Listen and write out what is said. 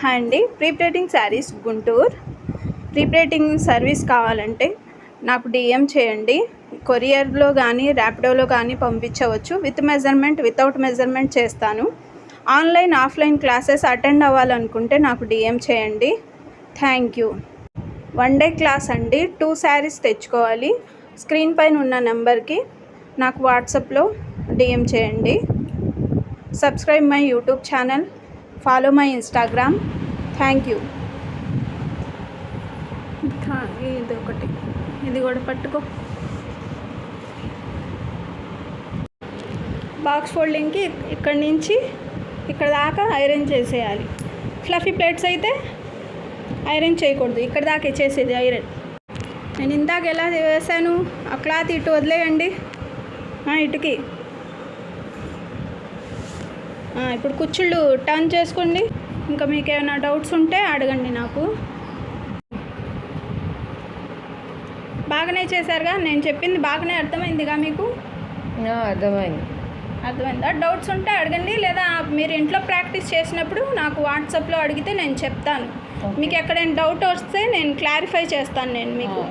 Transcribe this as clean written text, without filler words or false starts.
Hi అండి, pre plating saris Guntur. Pre plating service కావాలంటే నాకు డిఎం చేయండి. కొరియర్లో కానీ ర్యాపిడోలో కానీ పంపించవచ్చు. విత్ మెజర్మెంట్, వితౌట్ మెజర్మెంట్ చేస్తాను. ఆన్లైన్ ఆఫ్లైన్ క్లాసెస్ అటెండ్ అవ్వాలనుకుంటే నాకు డిఎం చేయండి. Thank you. 1 డే క్లాస్ అండి. 2 శారీస్ తెచ్చుకోవాలి. స్క్రీన్ పైన ఉన్న నెంబర్కి నాకు వాట్సాప్లో డిఎం చేయండి. Subscribe my YouTube channel, follow my Instagram. Thank you. ఇది ఒకటి, ఇది కూడా పట్టుకో. బాక్స్ ఫోల్డింగ్కి ఇక్కడి నుంచి ఇక్కడ దాకా ఐరన్ చేసేయాలి. ఫ్లఫీ ప్లేట్స్ అయితే ఐరన్ చేయకూడదు, ఇక్కడ దాకా చేసేది ఐరన్. నేను ఇందాక ఎలా వేసాను, ఆ క్లాత్ ఇటు వదిలేయండి, ఇటుకి. ఇప్పుడు కుచ్చుళ్ళు టర్న్ చేసుకోండి. ఇంకా మీకు ఏమైనా డౌట్స్ ఉంటే అడగండి నాకు. బాగానే చేశారుగా, నేను చెప్పింది బాగానే అర్థమైందిగా మీకు? అర్థమైందా? డౌట్స్ ఉంటే అడగండి, లేదా మీరు ఇంట్లో ప్రాక్టీస్ చేసినప్పుడు నాకు వాట్సాప్లో అడిగితే నేను చెప్తాను. మీకు ఎక్కడైనా డౌట్ వస్తే నేను క్లారిఫై చేస్తాను మీకు.